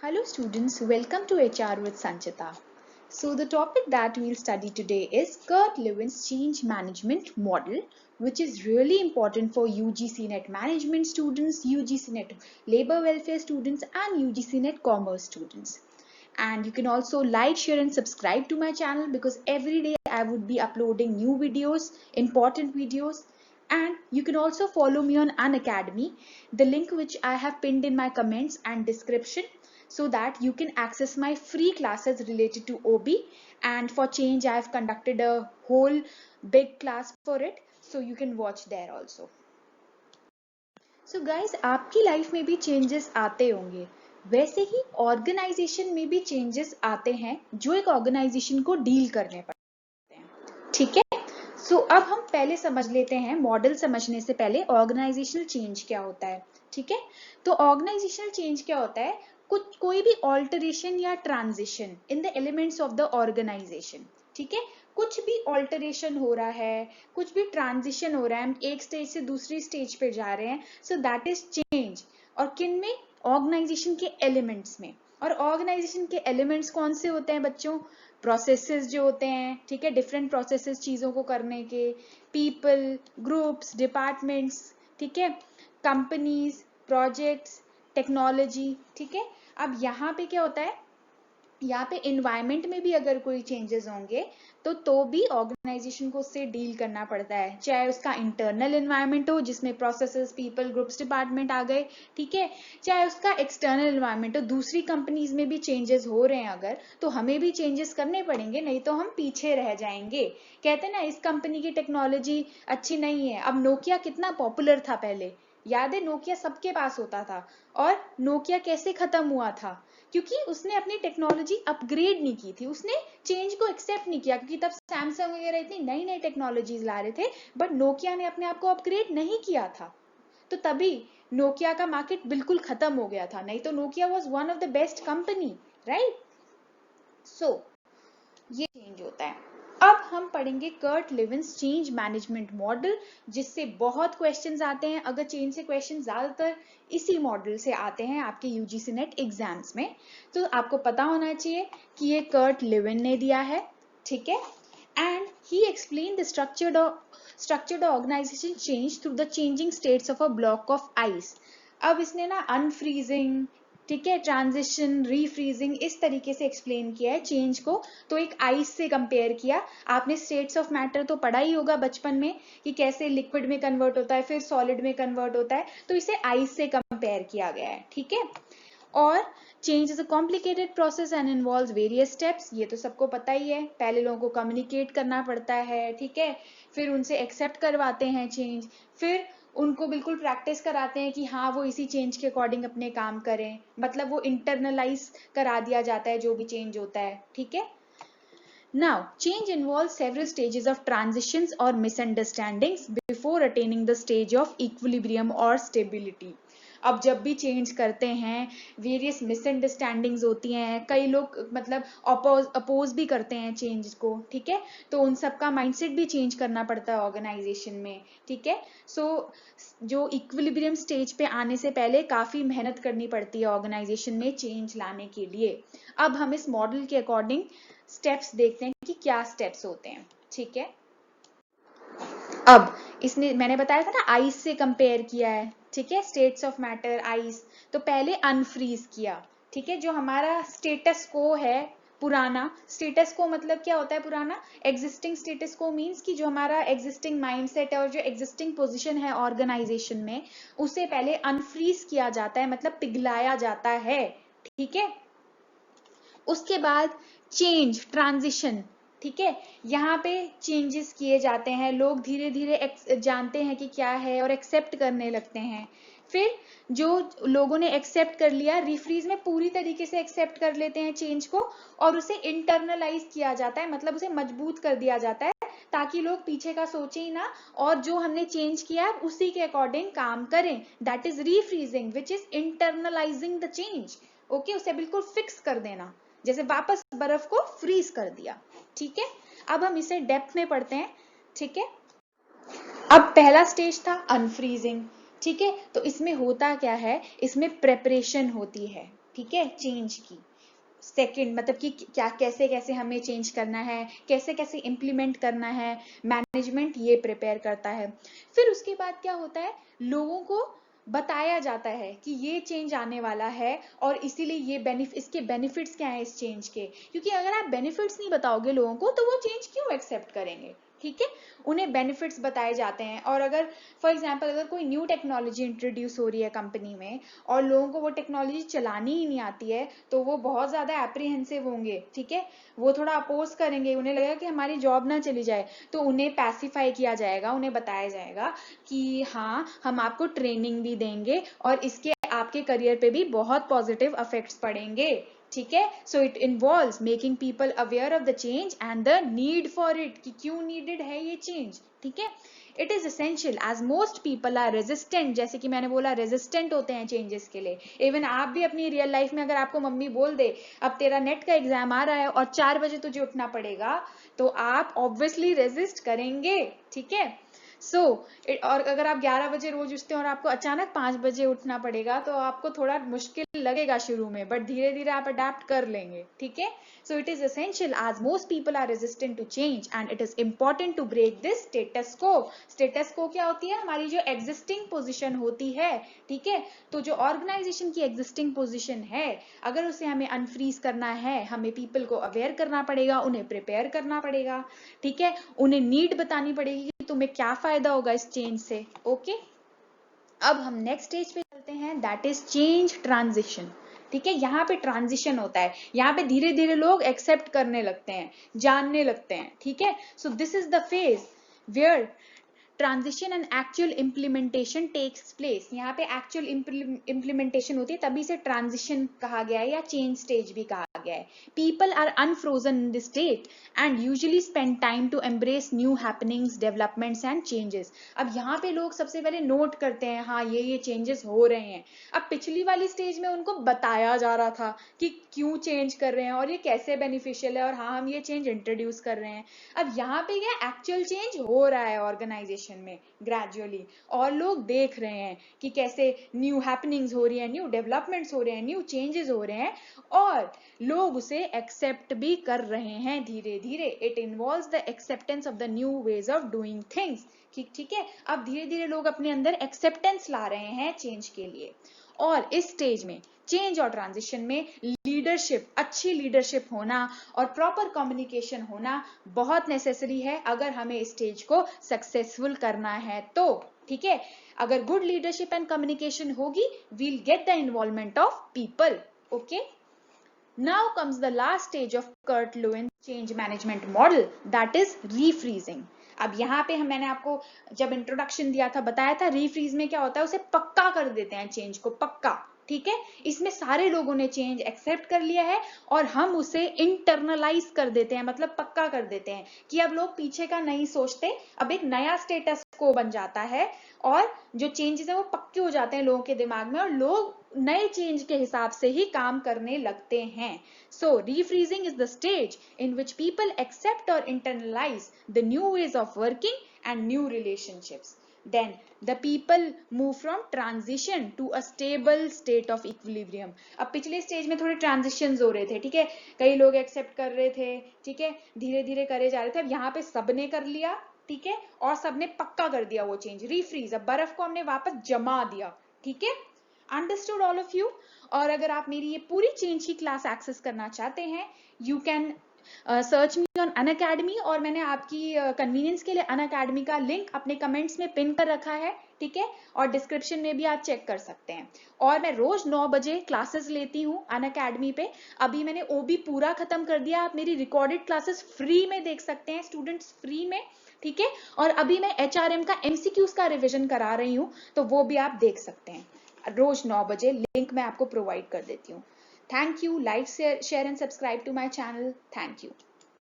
Hello students, welcome to HR with Sanchita. So the topic that we'll study today is Kurt Lewin's change management model, which is really important for UGC NET management students, UGC NET labor welfare students and UGC NET commerce students. And you can also like, share and subscribe to my channel because every day I would be uploading new videos, important videos. And you can also follow me on Unacademy, the link which I have pinned in my comments and description, so that you can access my free classes related to OB. And for change I have conducted a whole big class for it, so you can watch there also. So guys, आपकी life में भी changes आते होंगे, वैसे ही organisation में भी changes आते हैं जो एक ऑर्गेनाइजेशन को डील करने पड़ते हैं. ठीक है, सो अब हम पहले समझ लेते हैं, मॉडल समझने से पहले ऑर्गेनाइजेशनल चेंज क्या होता है. ठीक है, तो ऑर्गेनाइजेशनल चेंज क्या होता है, कोई भी ऑल्टरेशन या transition in the elements of the organisation. ठीक है, कुछ भी ऑल्टरेशन हो रहा है, कुछ भी ट्रांजिशन हो रहा है, हम एक स्टेज से दूसरी स्टेज पे जा रहे हैं, सो दैट इज चेंज. और किन में, ऑर्गेनाइजेशन के एलिमेंट्स में. और ऑर्गेनाइजेशन के एलिमेंट्स कौन से होते हैं बच्चों, प्रोसेसेस जो होते हैं. ठीक है, डिफरेंट प्रोसेसेस चीजों को करने के, पीपल, ग्रुप्स, डिपार्टमेंट्स. ठीक है, कंपनीज, प्रोजेक्ट्स, टेक्नोलॉजी. ठीक है, अब यहाँ पे क्या होता है, यहाँ पे इन्वायरमेंट में भी अगर कोई चेंजेस होंगे तो भी ऑर्गेनाइजेशन को उससे डील करना पड़ता है, चाहे उसका इंटरनल इन्वायरमेंट हो जिसमें प्रोसेसेस, पीपल, ग्रुप्स, डिपार्टमेंट आ गए. ठीक है, चाहे उसका एक्सटर्नल इन्वायरमेंट हो, दूसरी कंपनीज में भी चेंजेस हो रहे हैं अगर, तो हमें भी चेंजेस करने पड़ेंगे, नहीं तो हम पीछे रह जाएंगे. कहते हैं ना, इस कंपनी की टेक्नोलॉजी अच्छी नहीं है. अब नोकिया कितना पॉपुलर था पहले, याद है, नोकिया सबके पास होता था. और नोकिया कैसे खत्म हुआ था, क्योंकि उसने अपनी टेक्नोलॉजी अपग्रेड नहीं की थी, उसने चेंज को एक्सेप्ट नहीं किया, क्योंकि तब सैमसंग वगैरह इतनी नई नई टेक्नोलॉजीज ला रहे थे, बट नोकिया ने अपने आप को अपग्रेड नहीं किया था. तो तभी नोकिया का मार्केट बिल्कुल खत्म हो गया था, नहीं तो Nokia was one of the best company, right. So ये चेंज होता है. अब हम पढ़ेंगे Kurt Lewin's change management model, जिससे बहुत क्वेश्चंस आते हैं. अगर चेंज से क्वेश्चन ज्यादातर इसी मॉडल से आते हैं आपके यूजीसी नेट एग्जाम्स में, तो आपको पता होना चाहिए कि ये कर्ट लेविन ने दिया है. ठीक है, and he explain the structured organisation change through the changing states of a block of ice. अब इसने ना अनफ्रीजिंग, ठीक है, ट्रांजिशन, रीफ्रीजिंग, इस तरीके से एक्सप्लेन किया है चेंज को. तो एक आइस से कंपेयर किया. आपने स्टेट्स ऑफ मैटर तो पढ़ा ही होगा बचपन में कि कैसे लिक्विड में कन्वर्ट होता है, फिर सॉलिड में कन्वर्ट होता है, तो इसे आइस से कंपेयर किया गया है. ठीक है, और change is a complicated process and involves various steps. ये तो सबको पता ही है, पहले लोगों को कम्युनिकेट करना पड़ता है. ठीक है, फिर उनसे एक्सेप्ट करवाते हैं चेंज, फिर उनको बिल्कुल प्रैक्टिस कराते हैं कि हाँ वो इसी चेंज के अकॉर्डिंग अपने काम करें, मतलब वो इंटरनलाइज करा दिया जाता है जो भी चेंज होता है. ठीक है, now change involves several stages of transitions or misunderstandings before attaining the stage of equilibrium or stability. अब जब भी चेंज करते हैं, वेरियस मिसअंडरस्टैंडिंग्स होती हैं, कई लोग मतलब अपोज भी करते हैं चेंज को. ठीक है, तो उन सबका माइंडसेट भी चेंज करना पड़ता है ऑर्गेनाइजेशन में. ठीक है, सो जो इक्विलिब्रियम स्टेज पे आने से पहले काफी मेहनत करनी पड़ती है ऑर्गेनाइजेशन में चेंज लाने के लिए. अब हम इस मॉडल के अकॉर्डिंग स्टेप्स देखते हैं कि क्या स्टेप्स होते हैं. ठीक है, अब इसने, मैंने बताया था ना, आइस से कंपेयर किया है. ठीक है, स्टेट्स ऑफ मैटर, आइस, तो पहले अनफ्रीज किया. ठीक है, जो हमारा स्टेटस को है, पुराना स्टेटस को मतलब क्या होता है, पुराना एग्जिस्टिंग स्टेटस को मींस कि जो हमारा एग्जिस्टिंग माइंडसेट है और जो एग्जिस्टिंग पोजीशन है ऑर्गेनाइजेशन में, उसे पहले अनफ्रीज किया जाता है, मतलब पिघलाया जाता है. ठीक है, उसके बाद चेंज, ट्रांजिशन. ठीक है, यहाँ पे चेंजेस किए जाते हैं, लोग धीरे धीरे जानते हैं कि क्या है और एक्सेप्ट करने लगते हैं. फिर जो लोगों ने एक्सेप्ट कर लिया, रिफ्रीज में पूरी तरीके से एक्सेप्ट कर लेते हैं चेंज को, और उसे इंटरनलाइज किया जाता है, मतलब उसे मजबूत कर दिया जाता है ताकि लोग पीछे का सोचे ही ना, और जो हमने चेंज किया उसी के अकॉर्डिंग काम करें. That is refreezing which is internalising the change. Okay, उसे बिल्कुल फिक्स कर देना, जैसे वापस बर्फ को फ्रीज कर दिया. ठीक है, अब हम इसे डेप्थ में पढ़ते हैं. ठीक है, अब पहला स्टेज था अनफ्रीजिंग. ठीक है, तो इसमें होता क्या है, इसमें प्रेपरेशन होती है. ठीक है, चेंज की। सेकंड मतलब कि क्या कैसे कैसे हमें चेंज करना है, कैसे कैसे इम्प्लीमेंट करना है, मैनेजमेंट ये प्रिपेयर करता है। फिर उसके बाद क्या होता है, लोगों को बताया जाता है कि ये चेंज आने वाला है और इसीलिए ये इसके बेनिफिट्स क्या है इस चेंज के, क्योंकि अगर आप बेनिफिट्स नहीं बताओगे लोगों को तो वो चेंज क्यों एक्सेप्ट करेंगे। ठीक है, उन्हें बेनिफिट्स बताए जाते हैं। और अगर फॉर एग्जांपल अगर कोई न्यू टेक्नोलॉजी इंट्रोड्यूस हो रही है कंपनी में और लोगों को वो टेक्नोलॉजी चलानी ही नहीं आती है तो वो बहुत ज़्यादा एप्रीहेंसिव होंगे। ठीक है, वो थोड़ा अपोज करेंगे, उन्हें लगेगा कि हमारी जॉब ना चली जाए, तो उन्हें पैसिफाई किया जाएगा, उन्हें बताया जाएगा कि हाँ हम आपको ट्रेनिंग भी देंगे और इसके आपके करियर पे भी बहुत पॉजिटिव इफेक्ट्स पड़ेंगे। ठीक है, so it involves making people aware of the change and the need for it, कि क्यों नीडेड है ये चेंज। ठीक है, it is essential as most people are resistant, जैसे कि मैंने बोला रेजिस्टेंट होते हैं चेंजेस के लिए। इवन आप भी अपनी रियल लाइफ में अगर आपको मम्मी बोल दे अब तेरा नेट का एग्जाम आ रहा है और 4 बजे तुझे उठना पड़ेगा, तो आप ऑब्वियसली रेजिस्ट करेंगे। ठीक है, और अगर आप 11 बजे रोज उठते हैं और आपको अचानक 5 बजे उठना पड़ेगा तो आपको थोड़ा मुश्किल लगेगा शुरू में, बट धीरे धीरे आप अडेप्ट कर लेंगे। ठीक है, so it is essential as most people are resistant to change and it is important to break this status को। स्टेटस को क्या होती है, हमारी जो एग्जिस्टिंग पोजिशन होती है। ठीक है, तो जो ऑर्गेनाइजेशन की एग्जिस्टिंग पोजिशन है, अगर उसे हमें अनफ्रीज करना है, हमें पीपल को अवेयर करना पड़ेगा, उन्हें प्रिपेयर करना पड़ेगा। ठीक है, उन्हें नीड बतानी पड़ेगी कि तुम्हें क्या फायदा होगा इस चेंज से। ओके, अब हम नेक्स्ट स्टेज पे चलते हैं, दैट इज चेंज ट्रांजिशन। ठीक है, यहाँ पे ट्रांजिशन होता है, यहाँ पे धीरे धीरे लोग एक्सेप्ट करने लगते हैं, जानने लगते हैं। ठीक है, so this is the phase where transition and actual implementation takes place. यहाँ पे एक्चुअल इम्प्लीमेंटेशन होती है, तभी से ट्रांजिशन कहा गया है या चेंज स्टेज भी कहा गया है। People are unfrozen in this state and usually spend time to embrace new happenings, developments and changes. अब यहाँ पे लोग सबसे पहले नोट करते हैं, हाँ ये चेंजेस हो रहे हैं। अब पिछली वाली स्टेज में उनको बताया जा रहा था कि क्यों चेंज कर रहे हैं और ये कैसे बेनिफिशियल है और हाँ हम ये चेंज इंट्रोड्यूस कर रहे हैं। अब यहाँ पे क्या एक्चुअल चेंज हो रहा है ऑर्गेनाइजेशन में ग्रेजुअली, और लोग देख रहे हैं कि कैसे न्यू हैपनिंग्स हो रही है, न्यू डेवलपमेंट्स हो रहे हैं, न्यू चेंजेस हो रहे हैं और लोग उसे एक्सेप्ट भी कर रहे हैं धीरे धीरे। It involves the acceptance of the new ways of doing things. ठीक है, अब धीरे धीरे लोग अपने अंदर एक्सेप्टेंस ला रहे हैं चेंज के लिए। और इस स्टेज में चेंज और ट्रांजिशन में लीडरशिप, अच्छी लीडरशिप होना और प्रॉपर कम्युनिकेशन होना बहुत नेसेसरी है अगर हमें इस स्टेज को सक्सेसफुल करना है तो। ठीक है, अगर गुड लीडरशिप एंड कम्युनिकेशन होगी, we'll get the involvement of people. Okay, now comes the last stage of Kurt Lewin change management model, that is refreezing. अब यहाँ पे मैंने आपको जब इंट्रोडक्शन दिया था बताया था रीफ्रीज में क्या होता है, उसे पक्का कर देते हैं चेंज को, पक्का। ठीक है, इसमें सारे लोगों ने चेंज एक्सेप्ट कर लिया है और हम उसे इंटरनलाइज कर देते हैं, मतलब पक्का कर देते हैं कि अब लोग पीछे का नहीं सोचते, अब एक नया स्टेटस को बन जाता है और जो चेंजेस है वो पक्के हो जाते हैं लोगों के दिमाग में और लोग नए चेंज के हिसाब से ही काम करने लगते हैं। So refreezing is the stage in which people accept और internalise the new ways of working and new relationships. Then the people move from transition to a stable state of equilibrium. अब पिछले स्टेज में थोड़े transitions हो रहे थे। ठीक है, कई लोग एक्सेप्ट कर रहे थे, ठीक है, धीरे धीरे करे जा रहे थे। अब यहाँ पे सबने कर लिया, ठीक है, और सबने पक्का कर दिया वो चेंज, रीफ्रीज। अब बर्फ को हमने वापस जमा दिया। ठीक है, अंडरस्टूड ऑल ऑफ यू। और अगर आप मेरी ये पूरी चेंज की क्लास एक्सेस करना चाहते हैं, you can search me on Unacademy, और मैंने आपकी कन्वीनियंस के लिए अनअकैडमी का लिंक अपने कमेंट्स में पिन कर रखा है। ठीक है, और डिस्क्रिप्शन में भी आप चेक कर सकते हैं। और मैं रोज 9 बजे क्लासेस लेती हूँ अनअकैडमी पे। अभी मैंने ओबी पूरा खत्म कर दिया, आप मेरी रिकॉर्डेड क्लासेस फ्री में देख सकते हैं, स्टूडेंट्स फ्री में। ठीक है, और अभी मैं HRM का MCQs का रिविजन करा रही हूँ, तो वो भी आप देख सकते हैं रोज 9 बजे, लिंक मैं आपको प्रोवाइड कर देती हूँ। Thank you. Like, share and subscribe to my channel. Thank you.